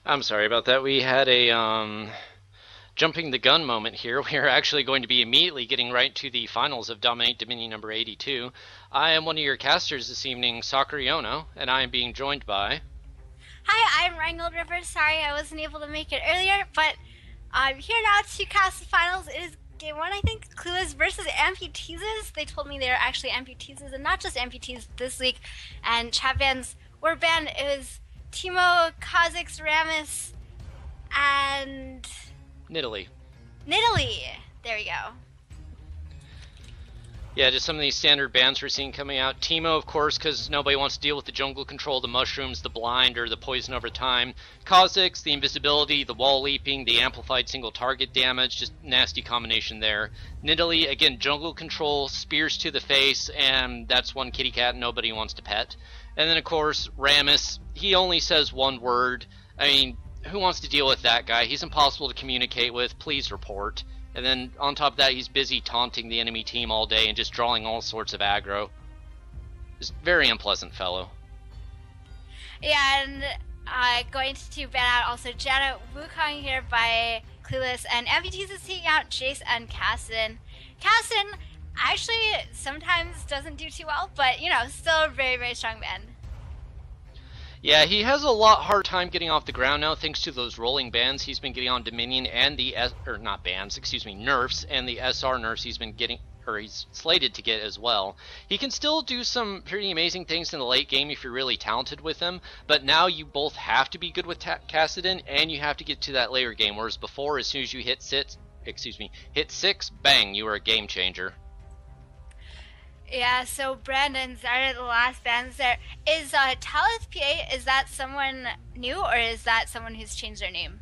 I'm sorry about that. We had a jumping the gun moment here. We are actually going to be immediately getting right to the finals of Dominate Dominion number 82. I am one of your casters this evening, Sakuri, and I am being joined by... Hi, I'm RheingoldRiver. Sorry I wasn't able to make it earlier, but I'm here now to cast the finals. It is game one, I think. Clueless versus Amputeases. They told me they are actually Amputeases and not just Amputees this week. And chat bans were banned. It was Teemo, Kha'Zix, Rammus, and Nidalee. Nidalee. There we go. Yeah, just some of these standard bans we're seeing coming out. Teemo, of course, because nobody wants to deal with the jungle control, the mushrooms, the blind, or the poison over time. Kha'Zix, the invisibility, the wall leaping, the amplified single target damage, just nasty combination there. Nidalee, again, jungle control, spears to the face, and that's one kitty cat nobody wants to pet. And then, of course, Rammus, he only says one word. I mean, who wants to deal with that guy? He's impossible to communicate with. Please report. And then on top of that, he's busy taunting the enemy team all day and just drawing all sorts of aggro. Just very unpleasant fellow. Yeah, and going to ban out also Janna, Wukong here by Clueless, and Amputease is taking out Jayce and Kassadin. Kassadin actually sometimes doesn't do too well, but you know, still a very, very strong ban. Yeah, he has a lot hard time getting off the ground now thanks to those rolling bans he's been getting on Dominion and the nerfs and the SR nerfs he's been getting, or he's slated to get as well. He can still do some pretty amazing things in the late game if you're really talented with him, but now you both have to be good with Kassadin and you have to get to that later game, whereas before, as soon as you hit six, bang, you were a game changer. Yeah, so Brandon, Zyra, the last bands there. Is Talith is that someone new, or is that someone who's changed their name?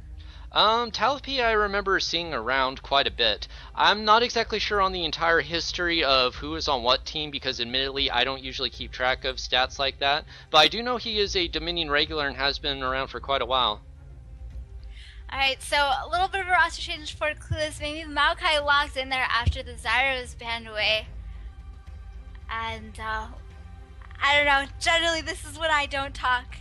Talith I remember seeing around quite a bit. I'm not exactly sure on the entire history of who is on what team because admittedly I don't usually keep track of stats like that, but I do know he is a Dominion regular and has been around for quite a while. Alright, so a little bit of a roster change for Clueless. Maybe Maokai locked in there after the Zyra was banned away. And, I don't know, generally this is when I don't talk.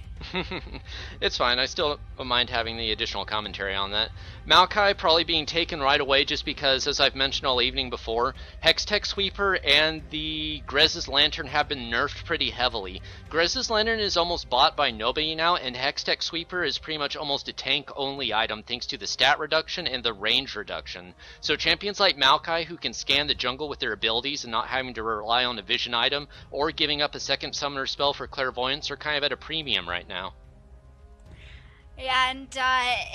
It's fine, I still don't mind having the additional commentary on that. Maokai probably being taken right away just because, as I've mentioned all evening before, Hextech Sweeper and the Grez's Lantern have been nerfed pretty heavily. Grez's Lantern is almost bought by nobody now, and Hextech Sweeper is pretty much almost a tank-only item thanks to the stat reduction and the range reduction. So champions like Maokai who can scan the jungle with their abilities and not having to rely on a vision item, or giving up a second summoner spell for clairvoyance are kind of at a premium right now. Yeah, and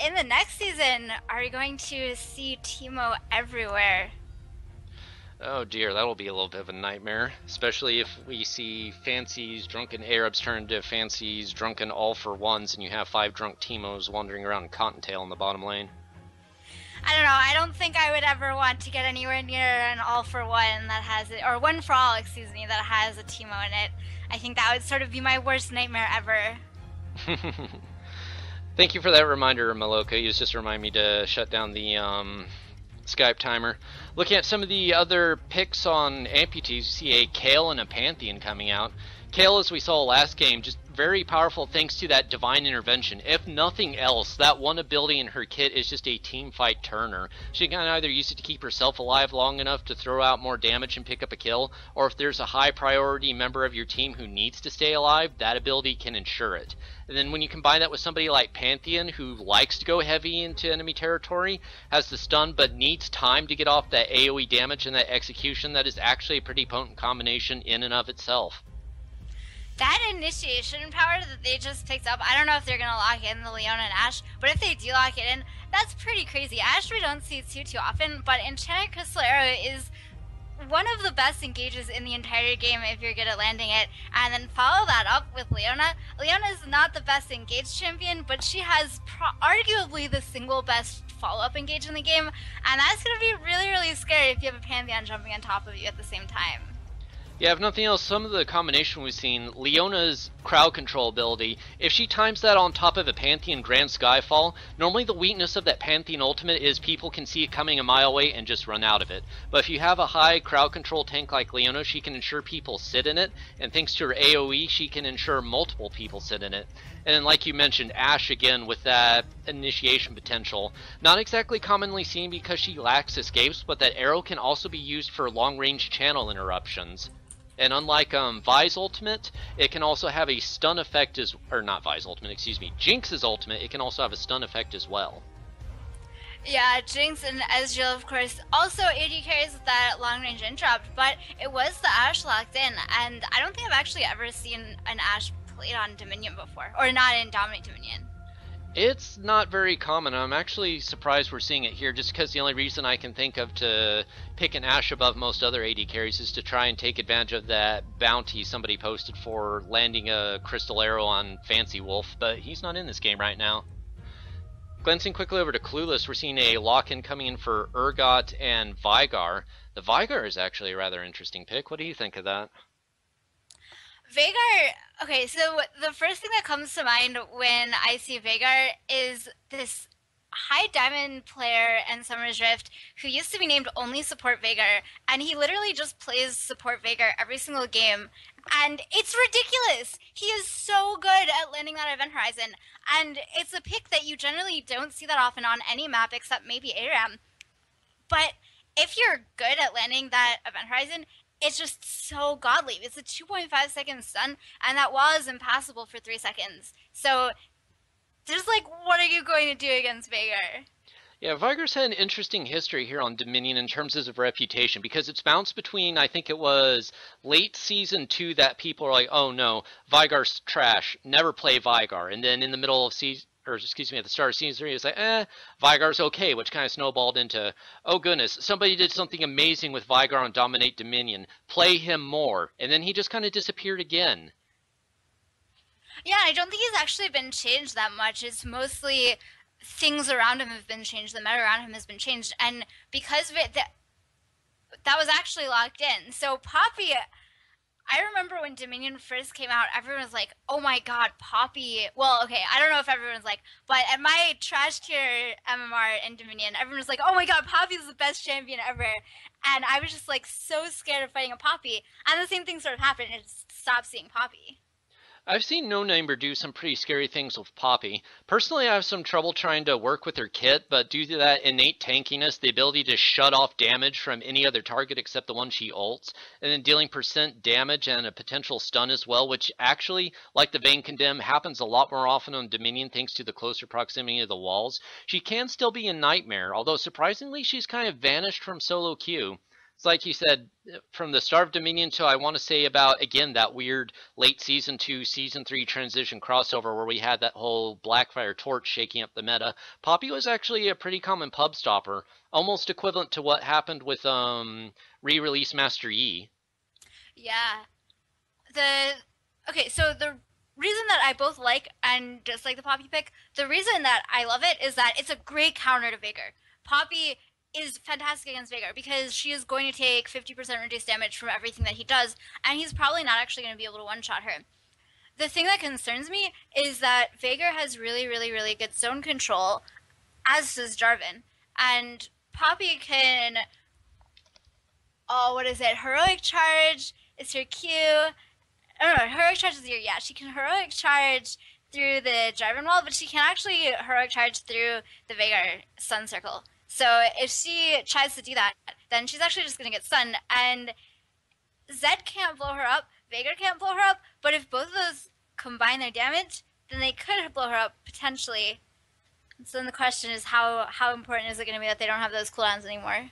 in the next season, are we going to see Teemo everywhere? Oh dear, that'll be a little bit of a nightmare, especially if we see Fancy's drunken Arabs turn into Fancy's drunken all-for-ones and you have 5 drunk Teemos wandering around Cottontail in the bottom lane. I don't know, I don't think I would ever want to get anywhere near an all-for-one that has it, or one-for-all, excuse me, that has a Teemo in it. I think that would sort of be my worst nightmare ever. Thank you for that reminder, Maokai. You just remind me to shut down the Skype timer. Looking at some of the other picks on Amputease, you see a Kayle and a Pantheon coming out. Kayle, as we saw last game, just very powerful thanks to that divine intervention. If nothing else, that one ability in her kit is just a team fight turner. She can either use it to keep herself alive long enough to throw out more damage and pick up a kill, or if there's a high priority member of your team who needs to stay alive, that ability can ensure it. And then when you combine that with somebody like Pantheon, who likes to go heavy into enemy territory, has the stun but needs time to get off that AoE damage and that execution, that is actually a pretty potent combination in and of itself. That initiation power that they just picked up, I don't know if they're going to lock in the Leona+Ashe, but if they do lock it in, that's pretty crazy. Ashe we don't see too often, but Enchanted Crystal Arrow is one of the best engages in the entire game if you're good at landing it, and then follow that up with Leona. Leona is not the best engaged champion, but she has arguably the single best follow-up engage in the game, and that's going to be really, really scary if you have a Pantheon jumping on top of you at the same time. Yeah, if nothing else, some of the combination we've seen, Leona's crowd control ability, if she times that on top of a Pantheon Grand Skyfall, normally the weakness of that Pantheon ultimate is people can see it coming a mile away and just run out of it. But if you have a high crowd control tank like Leona, she can ensure people sit in it, and thanks to her AoE, she can ensure multiple people sit in it. And then like you mentioned, Ashe again with that initiation potential. Not exactly commonly seen because she lacks escapes, but that arrow can also be used for long-range channel interruptions. And unlike Vi's ultimate, it can also have a stun effect or not Vi's ultimate, excuse me, Jinx's ultimate, it can also have a stun effect as well. Yeah, Jinx and Ezreal, of course, also AD carries with that long-range interrupt, but it was the Ashe locked in, and I don't think I've actually ever seen an Ashe played on Dominion before, or not in DominateDominion. It's not very common. I'm actually surprised we're seeing it here, just because the only reason I can think of to pick an Ashe above most other AD carries is to try and take advantage of that bounty somebody posted for landing a crystal arrow on Fancy Wolf, but he's not in this game right now. Glancing quickly over to Clueless, we're seeing a lock-in coming in for Urgot and Veigar. The Veigar is actually a rather interesting pick. What do you think of that? Veigar, okay, so the first thing that comes to mind when I see Veigar is this high diamond player in Summer's Rift who used to be named only Support Veigar, and he literally just plays Support Veigar every single game, and it's ridiculous! He is so good at landing that event horizon, and it's a pick that you generally don't see that often on any map except maybe ARAM. But if you're good at landing that event horizon, it's just so godly. It's a 2.5 second stun, and that wall is impassable for 3 seconds. So, just like, what are you going to do against Veigar? Yeah, Veigar's had an interesting history here on Dominion in terms of reputation, because it's bounced between, I think it was late Season 2 that people are like, oh no, Veigar's trash, never play Veigar. And then in the middle of season, or excuse me, at the start of Season 3, it's like, Veigar's okay, which kind of snowballed into, oh goodness, somebody did something amazing with Veigar on DominateDominion, play him more. And then he just kind of disappeared again. Yeah, I don't think he's actually been changed that much. It's mostly things around him have been changed. The meta around him has been changed. And because of it, that was actually locked in. So Poppy, I remember when Dominion first came out, everyone was like, oh my god, Poppy. Well, okay, I don't know if everyone's like, but at my trash tier MMR in Dominion, everyone was like, oh my god, Poppy's the best champion ever. And I was just like so scared of fighting a Poppy. And the same thing sort of happened. I just stopped seeing Poppy. I've seen No Namer do some pretty scary things with Poppy. Personally, I have some trouble trying to work with her kit, but due to that innate tankiness, the ability to shut off damage from any other target except the one she ults, and then dealing percent damage and a potential stun as well, which actually, like the Vayne Condemn, happens a lot more often on Dominion thanks to the closer proximity of the walls. She can still be a nightmare, although surprisingly she's kind of vanished from solo queue. It's like you said, from the start of Dominion to I want to say about, again, that weird late Season 2, Season 3 transition crossover where we had that whole Blackfire torch shaking up the meta. Poppy was actually a pretty common pub stopper, almost equivalent to what happened with re-release Master Yi. Yeah. Okay, so the reason that I both like and dislike the Poppy pick, the reason that I love it is that it's a great counter to Veigar. Poppy is fantastic against Veigar because she is going to take 50% reduced damage from everything that he does, and he's probably not actually going to be able to one-shot her. The thing that concerns me is that Veigar has really, really, really good zone control, as does Jarvan. And Poppy can... Oh, what is it? Heroic Charge is her Q. Oh, no, Heroic Charge is her... Yeah, she can Heroic Charge through the Jarvan wall, but she can actually Heroic Charge through the Veigar Sun Circle. So if she tries to do that, then she's actually just going to get stunned. And Zed can't blow her up, Veigar can't blow her up, but if both of those combine their damage, then they could blow her up, potentially. So then the question is, how important is it going to be that they don't have those cooldowns anymore?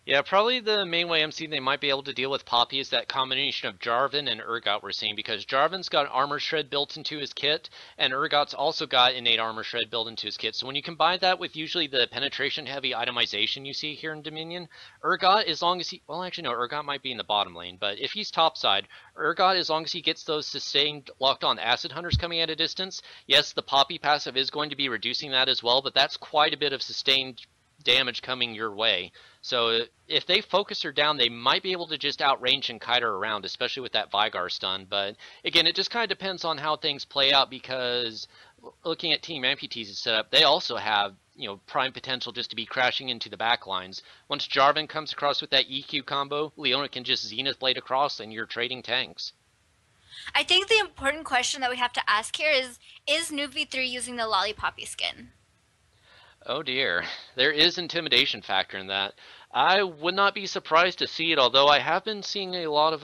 Yeah, probably the main way I'm seeing they might be able to deal with Poppy is that combination of Jarvan and Urgot we're seeing, because Jarvan's got Armor Shred built into his kit, and Urgot's also got innate Armor Shred built into his kit. So when you combine that with usually the penetration-heavy itemization you see here in Dominion, Urgot, as long as he... Well, actually, no, Urgot might be in the bottom lane, but if he's topside, Urgot, as long as he gets those sustained locked-on Acid Hunters coming at a distance, yes, the Poppy passive is going to be reducing that as well, but that's quite a bit of sustained damage coming your way. So if they focus her down, they might be able to just outrange and kite her around, especially with that Veigar stun. But again, it just kind of depends on how things play out, because looking at Team Amputease's setup, they also have, you know, prime potential just to be crashing into the back lines. Once Jarvan comes across with that EQ combo, Leona can just Zenith Blade across and you're trading tanks. I think the important question that we have to ask here is Noob V3 using the Lollipoppy skin? Oh dear, there is intimidation factor in that. I would not be surprised to see it, although I have been seeing a lot of,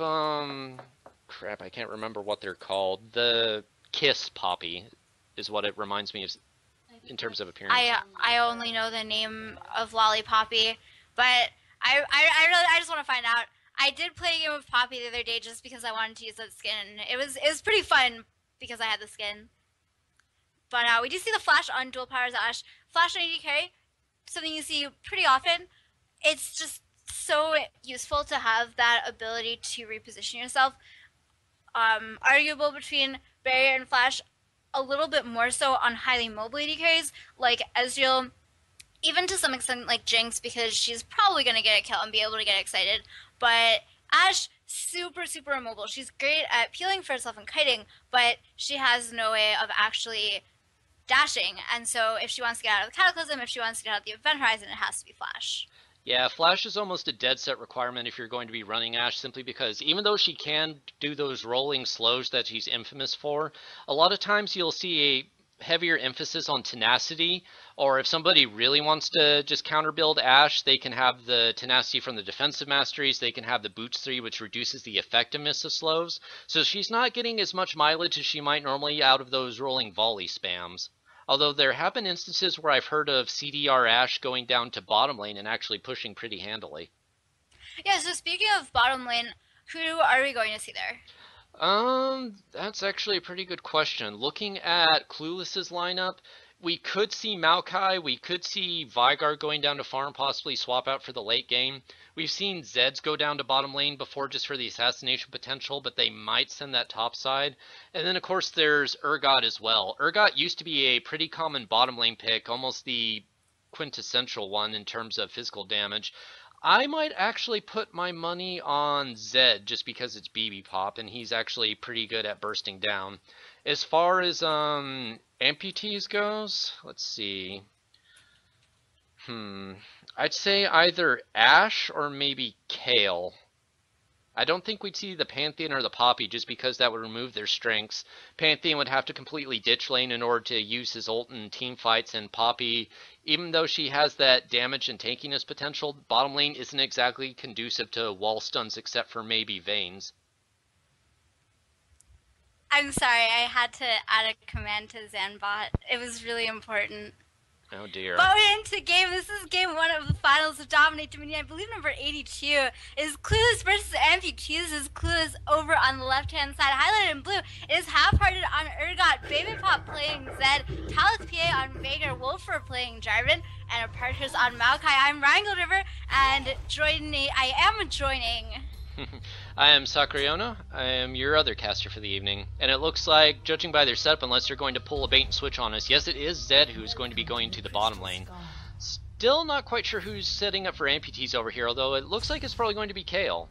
crap, I can't remember what they're called. The Kiss Poppy is what it reminds me of in terms of appearance. I only know the name of Lollipoppy, but I just want to find out. I did play a game with Poppy the other day just because I wanted to use that skin. It was pretty fun because I had the skin. But we do see the flash on dual powers Ashe. Flash on AD carry, something you see pretty often. It's just so useful to have that ability to reposition yourself. Arguable between barrier and flash, a little bit more so on highly mobile AD carries like Ezreal, even to some extent like Jinx, because she's probably going to get a kill and be able to get excited. But Ashe, super immobile. She's great at peeling for herself and kiting, but she has no way of actually dashing, and so if she wants to get out of the Cataclysm, if she wants to get out of the Event Horizon, it has to be Flash. Yeah, Flash is almost a dead set requirement if you're going to be running Ashe, simply because even though she can do those rolling slows that she's infamous for, a lot of times you'll see a heavier emphasis on tenacity, or if somebody really wants to just counter build Ashe, they can have the tenacity from the defensive masteries, they can have the boots 3, which reduces the effectiveness of slows, so she's not getting as much mileage as she might normally out of those rolling volley spams. Although there have been instances where I've heard of CDR Ashe going down to bottom lane and actually pushing pretty handily. Yeah, so speaking of bottom lane, who are we going to see there? That's actually a pretty good question. Looking at Clueless's lineup, we could see Maokai, we could see Veigar going down to farm, possibly swap out for the late game. We've seen Zeds go down to bottom lane before just for the assassination potential, but they might send that top side. And then of course there's Urgot as well. Urgot used to be a pretty common bottom lane pick, almost the quintessential one in terms of physical damage. I might actually put my money on Zed just because it's BB Pop and he's actually pretty good at bursting down. As far as Amputease goes, let's see. I'd say either Ashe or maybe Kayle. I don't think we'd see the Pantheon or the Poppy just because that would remove their strengths. Pantheon would have to completely ditch lane in order to use his ult in team fights, and Poppy, even though she has that damage and tankiness potential, bottom lane isn't exactly conducive to wall stuns except for maybe Vayne's. I'm sorry, I had to add a command to Zanbot. It was really important. Oh dear. But we're into game. This is game 1 of the finals of DominateDominion. I believe number 82 is Clueless versus Amputease. Is Clueless over on the left-hand side, highlighted in blue. It is half-hearted on Urgot, Baby Pop playing Zed, Talith on Veigar, Wolfer playing Jarvan, and a Partridge on Maokai. I'm RheingoldRiver, and I am joining. I am Sakuri. I am your other caster for the evening, and it looks like, judging by their setup, unless they're going to pull a bait and switch on us, yes, it is Zed who's going to be going to the bottom lane. Still not quite sure who's setting up for Amputease over here, although it looks like it's probably going to be Kayle.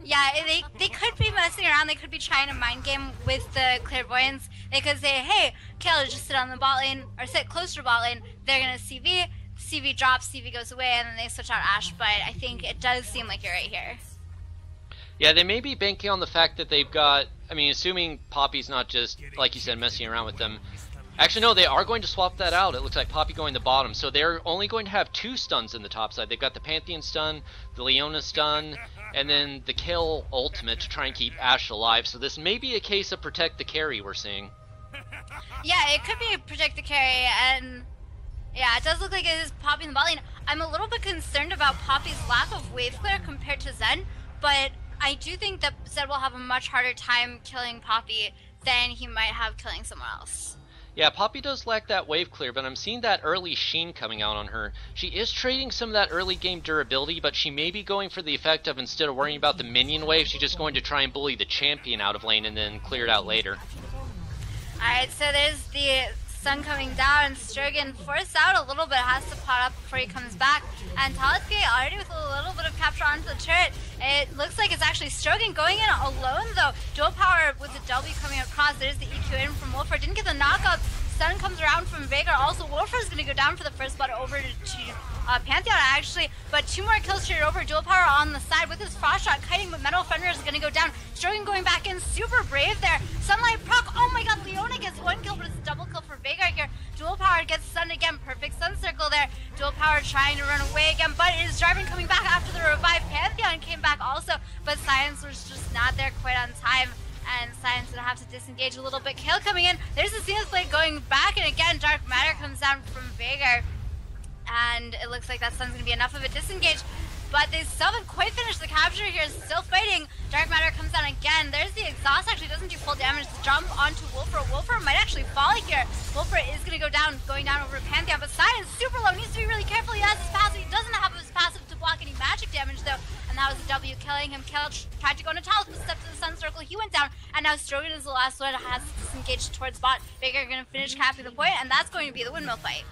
Yeah, they could be messing around. They could be trying to mind game with the clairvoyance. They could say, hey, Kayle, just sit on the bot lane, or sit close to bot lane. They're going to CV. CV drops, CV goes away, and then they switch out Ashe, but I think it does seem like you're right here. Yeah, they may be banking on the fact that they've got, I mean, assuming Poppy's not just, like you said, messing around with them. Actually, no, they are going to swap that out. It looks like Poppy going to the bottom, so they're only going to have 2 stuns in the top side. They've got the Pantheon stun, the Leona stun, and then the Kayle ultimate to try and keep Ashe alive, so this may be a case of protect the carry we're seeing. Yeah, it could be protect the carry, and yeah, it does look like it is Poppy in the bot lane. I'm a little bit concerned about Poppy's lack of wave clear compared to Zed, but I do think that Zed will have a much harder time killing Poppy than he might have killing someone else. Yeah, Poppy does lack that wave clear, but I'm seeing that early sheen coming out on her. She is trading some of that early game durability, but she may be going for the effect of, instead of worrying about the minion wave, she's just going to try and bully the champion out of lane and then clear it out later. Alright, so there's the sun coming down. Sturgeon forced out a little bit, has to pot up before he comes back. And Talith already with a little bit of capture onto the turret. It looks like it's actually Sturgeon going in alone though. Dual power with the W coming across. There's the EQ in from Wolfer. Didn't get the knockup. stun comes around from Veigar. Also, Wolfer is going to go down for the first blood over to Pantheon, actually. But 2 more kills straight over. Dual power on the side with his frost shot kiting, but Metal Fender is going to go down. Strogan going back in, super brave there. Sunlight proc. Oh my god, Leona gets 1 kill, but it's a double kill for Veigar here. Dual power gets stunned again. Perfect stun circle there. Dual power trying to run away again, but it is Jarvan coming back after the revive. Pantheon came back also, but Science was just not there quite on time. And Science gonna have to disengage a little bit. Kayle coming in. There's the Zenith Blade going back, and again, Dark Matter comes down from Veigar. And it looks like that stun's gonna be enough of a disengage. But they still haven't quite finished the capture here, still fighting. Dark Matter comes down again. There's the exhaust, actually doesn't do full damage. Jump onto Wolfer. Wolfer might actually fall here. Wolfer is gonna go down, going down over Pantheon, but Science super low, needs to be really careful. He has his passive, he doesn't have his passive to block any magic damage though. And that was a W killing him. Kayle tried to go into Talos, but stepped to the sun circle, he went down. And now Strogan is the last one, has to disengage towards bot. Veigar gonna finish capping the point, and that's going to be the windmill fight.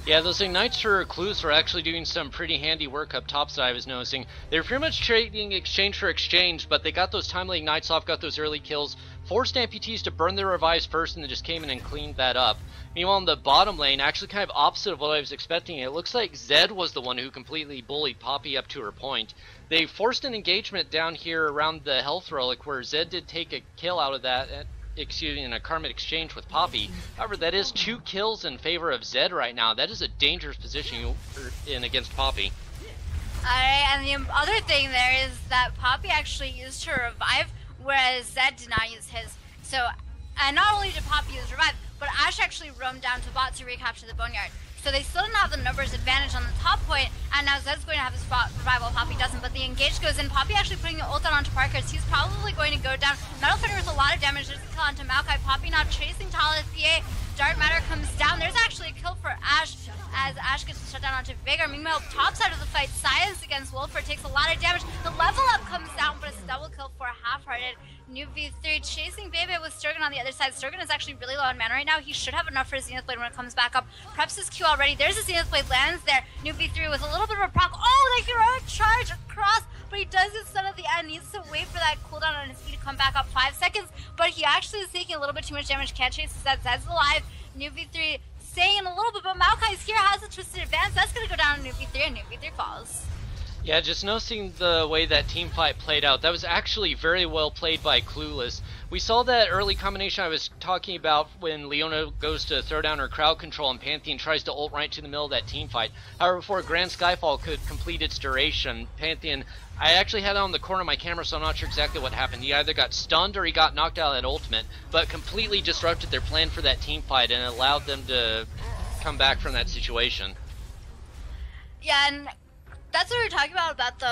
Yeah, those Ignites for Clueless were actually doing some pretty handy work up top that I was noticing. They were pretty much trading exchange for exchange, but they got those timely Ignites off, got those early kills, forced Amputease to burn their revives first, and then just came in and cleaned that up. Meanwhile, in the bottom lane, actually kind of opposite of what I was expecting, it looks like Zed was the one who completely bullied Poppy up to her point. They forced an engagement down here around the Health Relic, where Zed did take a kill out of that, in a Karmic exchange with Poppy. However, that is 2 kills in favor of Zed right now. That is a dangerous position in against Poppy. Alright, and the other thing there is that Poppy actually used her revive, whereas Zed did not use his. So, and not only did Poppy use revive, but Ashe actually roamed down to bot to recapture the Boneyard. So they still didn't have the numbers advantage on the top point, and now Zed's going to have his revival, Poppy doesn't, but the engage goes in. Poppy actually putting the ult onto Parker's. He's probably going to go down. Metal Fender with a lot of damage. There's a kill onto Maokai. Poppy now chasing Talos. Dark Matter comes down. There's actually a kill for Ashe, as Ashe gets shut down onto Veigar. Meanwhile, top side of the fight, Science against Wolfer takes a lot of damage. The level up comes down, but it's a double kill for Half-Hearted. New V3 chasing Bebe with Sturgan on the other side. Sturgan is actually really low on mana right now. He should have enough for his Zenith Blade when it comes back up. Preps his Q already. There's a Zenith Blade, lands there. New V3 with a little bit of a proc. Oh, the heroic charge across, but he does get stun at the end. Needs to wait for that cooldown on his E to come back up 5 seconds, but he actually is taking a little bit too much damage. Can't chase Zed. Zed's alive. New V3 staying in a little bit, but Maokai's here, has a twisted advance. That's going to go down to New V3, and New V3 falls. Yeah, just noticing the way that team fight played out, that was actually very well played by Clueless. We saw that early combination I was talking about when Leona goes to throw down her crowd control and Pantheon tries to ult right to the middle of that team fight. However, before Grand Skyfall could complete its duration, Pantheon, I actually had it on the corner of my camera, so I'm not sure exactly what happened. He either got stunned or he got knocked out at ultimate, but completely disrupted their plan for that team fight and allowed them to come back from that situation. Yeah, and that's what we were talking about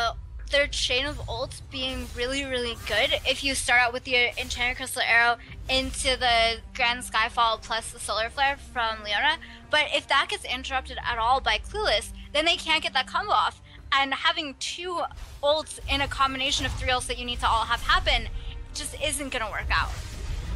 their chain of ults being really, really good. If you start out with the Enchanted Crystal Arrow into the Grand Skyfall plus the Solar Flare from Leona, but if that gets interrupted at all by Clueless, then they can't get that combo off. And having 2 ults in a combination of 3 ults that you need to all have happen just isn't going to work out.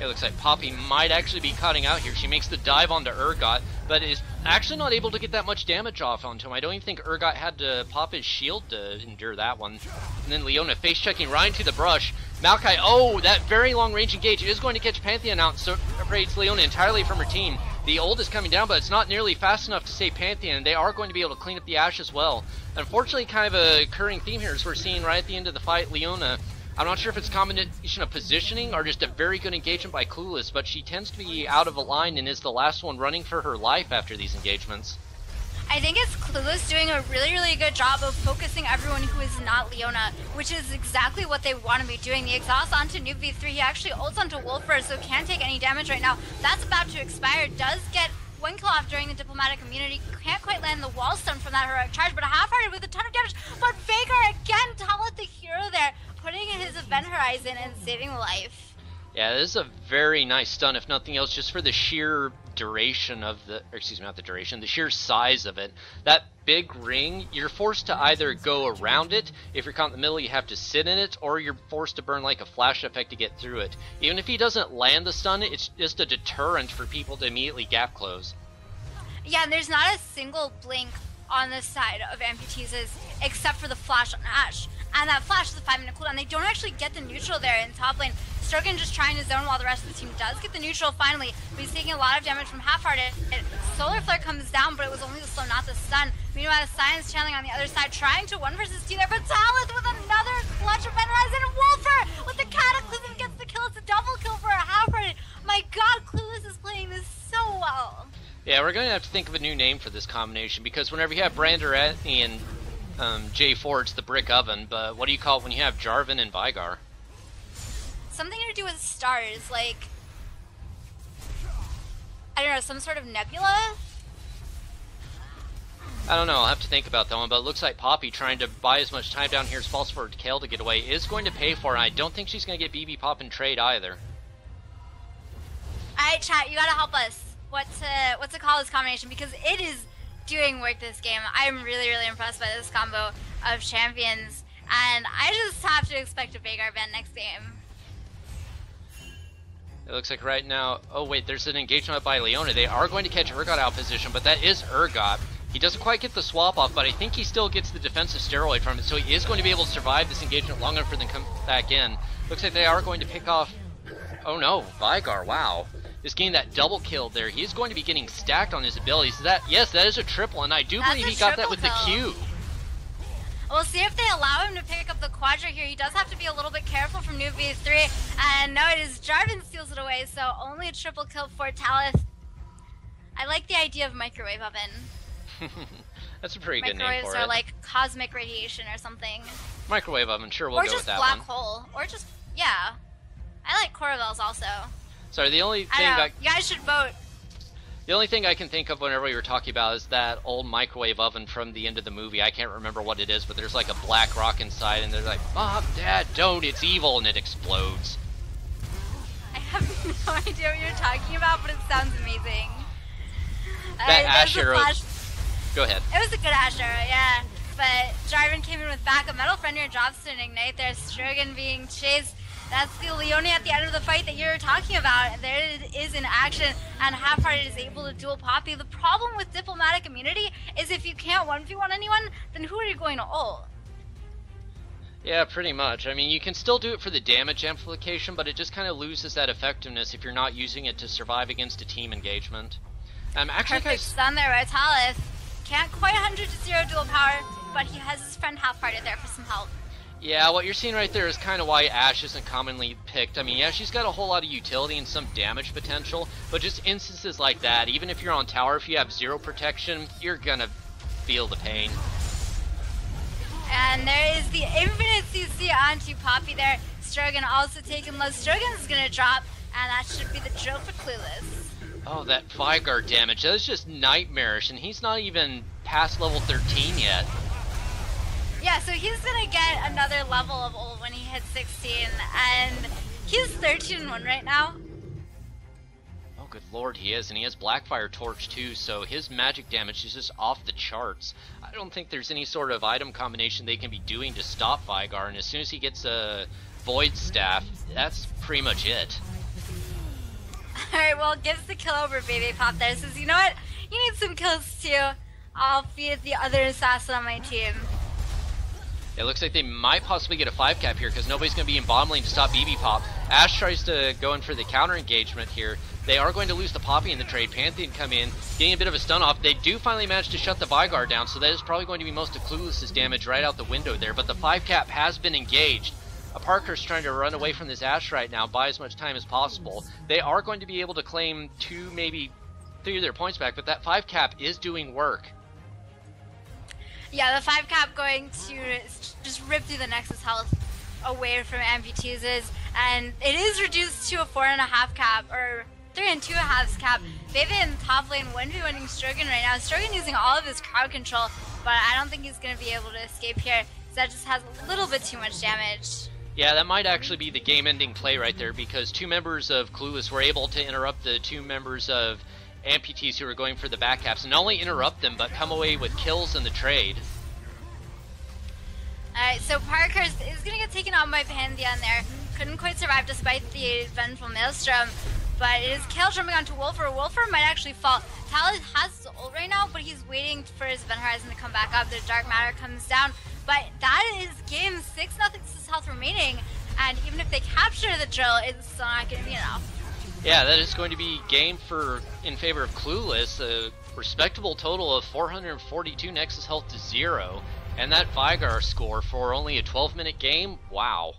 It looks like Poppy might actually be cutting out here. She makes the dive onto Urgot, but is actually not able to get that much damage off onto him. I don't even think Urgot had to pop his shield to endure that one. And then Leona face checking right into the brush. Maokai, oh, that very long range engage is going to catch Pantheon out, so separates Leona entirely from her team. The ult is coming down, but it's not nearly fast enough to save Pantheon. They are going to be able to clean up the Ashe as well. Unfortunately, kind of a recurring theme here is we're seeing right at the end of the fight, Leona, I'm not sure if it's a combination of positioning or just a very good engagement by Clueless, but she tends to be out of a line and is the last one running for her life after these engagements. I think it's Clueless doing a really, really good job of focusing everyone who is not Leona, which is exactly what they want to be doing. The exhaust onto New V3, he actually ults onto Wolfer, so can't take any damage right now. That's about to expire, does get 1 kill off during the diplomatic immunity. Can't quite land the wall stun from that heroic charge, but a Half-Hearted with a ton of damage. But Veigar again, Talit the hero there, putting in his event horizon and saving life. Yeah, this is a very nice stun, if nothing else, just for the sheer duration of the, or excuse me, not the duration, the sheer size of it. That big ring, you're forced to either go around it, if you're caught in the middle you have to sit in it, or you're forced to burn like a flash effect to get through it. Even if he doesn't land the stun, it's just a deterrent for people to immediately gap close. Yeah, and there's not a single blink on this side of Amputease's except for the flash on Ashe. And that flash is a 5-minute cooldown. They don't actually get the neutral there in top lane. Strogan just trying to zone while the rest of the team does get the neutral finally, but he's taking a lot of damage from Half-Hearted. Solar Flare comes down, but it was only the slow, not the stun. Meanwhile, Science channeling on the other side, trying to 1 versus 2 there, but Talith with another clutch of Vendorize, and Wolfer with the Cataclysm gets the kill. It's a double kill for a Half-Hearted. My god, Clueless is playing this so well. Yeah, we're going to have to think of a new name for this combination, because whenever you have Brander and J4, it's the brick oven, but what do you call it when you have Jarvan and Veigar? Something to do with stars, like, I don't know, some sort of nebula? I don't know, I'll have to think about that one, but it looks like Poppy trying to buy as much time down here as possible for Kayle to get away is going to pay for it. I don't think she's going to get BB Pop in trade either. Alright, chat, you gotta help us. What's to call this combination? Because it is doing work this game. I'm really, really impressed by this combo of champions, and I just have to expect a Veigar ban next game. It looks like right now, oh wait, there's an engagement by Leona. They are going to catch Urgot out of position, but that is Urgot. He doesn't quite get the swap off, but I think he still gets the defensive steroid from it, so he is going to be able to survive this engagement long enough for them to come back in. Looks like they are going to pick off, oh no, Veigar, wow. Just getting that double kill there. He's going to be getting stacked on his abilities. Yes, that is a triple, and I do believe he got that with the Q. We'll see if they allow him to pick up the Quadra here. He does have to be a little bit careful from New V3. And no, it is Jarvan steals it away, so only a triple kill for Talith. I like the idea of microwave oven. That's a pretty good name for it. Microwaves are like cosmic radiation or something. Microwave oven, sure, we'll go with that one. Or just black hole. Or just, yeah. I like Coravels also. Sorry, the only thing you guys should vote. The only thing I can think of whenever we were talking about is that old microwave oven from the end of the movie. I can't remember what it is, but there's like a black rock inside, and they're like, Mom, Dad, don't, it's evil, and it explodes. I have no idea what you're talking about, but it sounds amazing. That Ashe arrow. Go ahead. It was a good Ashe arrow, yeah. But Jarvan came in with backup. Metal Fender drops to an ignite there. Strogan being chased. That's the Leona at the end of the fight that you're talking about. There it is in action, and Half-Hearted is able to duel Poppy. The problem with diplomatic immunity is if you can't 1v1 anyone, then who are you going to ult? Yeah, pretty much. I mean, you can still do it for the damage amplification, but it just kind of loses that effectiveness if you're not using it to survive against a team engagement. Actually, perfect stun there by Talith. Can't quite 100 to 0 dual power, but he has his friend Half-Hearted there for some help. Yeah, what you're seeing right there is kind of why Ashe isn't commonly picked. I mean, yeah, she's got a whole lot of utility and some damage potential, but just instances like that, even if you're on tower, if you have 0 protection, you're gonna feel the pain. And there is the infinite CC onto Poppy there. Strogan also taking low. Strogan's gonna drop, and that should be the drill for Clueless. Oh, that Veigar damage, that is just nightmarish, and he's not even past level 13 yet. Yeah, so he's gonna get another level of ult when he hits 16, and he's 13-1 right now. Oh, good lord, he is, and he has Blackfire Torch too, so his magic damage is just off the charts. I don't think there's any sort of item combination they can be doing to stop Veigar, and as soon as he gets a Void Staff, that's pretty much it. Alright, well, gives the kill over Baby Pop there, says, you know what, you need some kills too. I'll feed the other assassin on my team. It looks like they might possibly get a 5-cap here because nobody's going to be in bottom lane to stop BB Pop. Ashe tries to go in for the counter engagement here. They are going to lose the Poppy in the trade. Pantheon come in, getting a bit of a stun off. They do finally manage to shut the Veigar down, so that is probably going to be most of Clueless's damage right out the window there. But the 5-cap has been engaged. Parker's trying to run away from this Ashe right now, buy as much time as possible. They are going to be able to claim 2, maybe 3 of their points back, but that 5-cap is doing work. Yeah, the 5-cap going to just rip through the Nexus health away from Amputeases, and it is reduced to a 4.5 cap, or 3.25 cap. Baby in top lane 1v1ing Strogan right now. Strogan using all of his crowd control, but I don't think he's going to be able to escape here. So that just has a little bit too much damage. Yeah, that might actually be the game-ending play right there, because 2 members of Clueless were able to interrupt the 2 members of Amputease who were going for the back caps, and not only interrupt them, but come away with kills in the trade. Alright, so Parker is going to get taken on by Pantheon there. Couldn't quite survive despite the Vengeful Maelstrom, but it is Kayle jumping onto Wolfer. Wolfer might actually fall. Talith has his ult right now, but he's waiting for his Event Horizon to come back up. The Dark Matter comes down, but that is game 6, nothing health remaining. And even if they capture the drill, it's still not going to be enough. Yeah, that is going to be game in favor of Clueless. A respectable total of 442 Nexus health to 0. And that Veigar score for only a 12-minute game? Wow.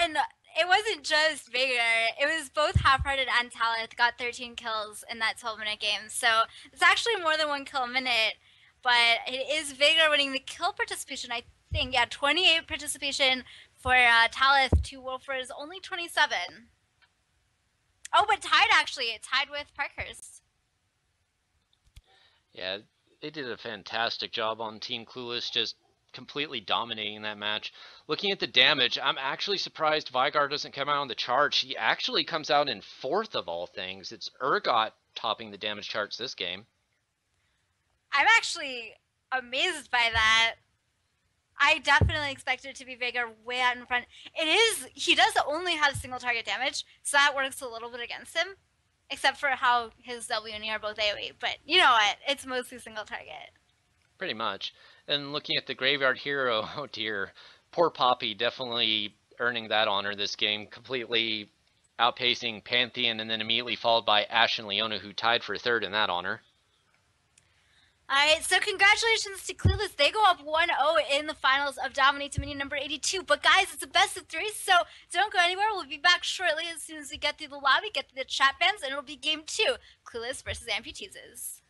And it wasn't just Veigar. It was both Half-Hearted and Talith got 13 kills in that 12-minute game. So it's actually more than 1 kill a minute. But it is Veigar winning the kill participation, I think. Yeah, 28 participation for Talith to Wolfer's only 27. Oh, but tied actually. It tied with Parkhurst. Yeah, they did a fantastic job on Team Clueless, just completely dominating that match. Looking at the damage, I'm actually surprised Veigar doesn't come out on the charts. He actually comes out in 4th of all things. It's Urgot topping the damage charts this game. I'm actually amazed by that. I definitely expected it to be Veigar way out in front. He does only have single target damage, so that works a little bit against him. Except for how his W and E are both AoE. But you know what? It's mostly single target. Pretty much. And looking at the Graveyard Hero, oh dear. Poor Poppy definitely earning that honor this game. Completely outpacing Pantheon and then immediately followed by Ashe and Leona, who tied for 3rd in that honor. Alright, so congratulations to Clueless. They go up 1-0 in the finals of DominateDominion number 82. But guys, it's a best of 3, so don't go anywhere. We'll be back shortly as soon as we get through the lobby, get through the chat bans, and it'll be game 2. Clueless versus Amputeases.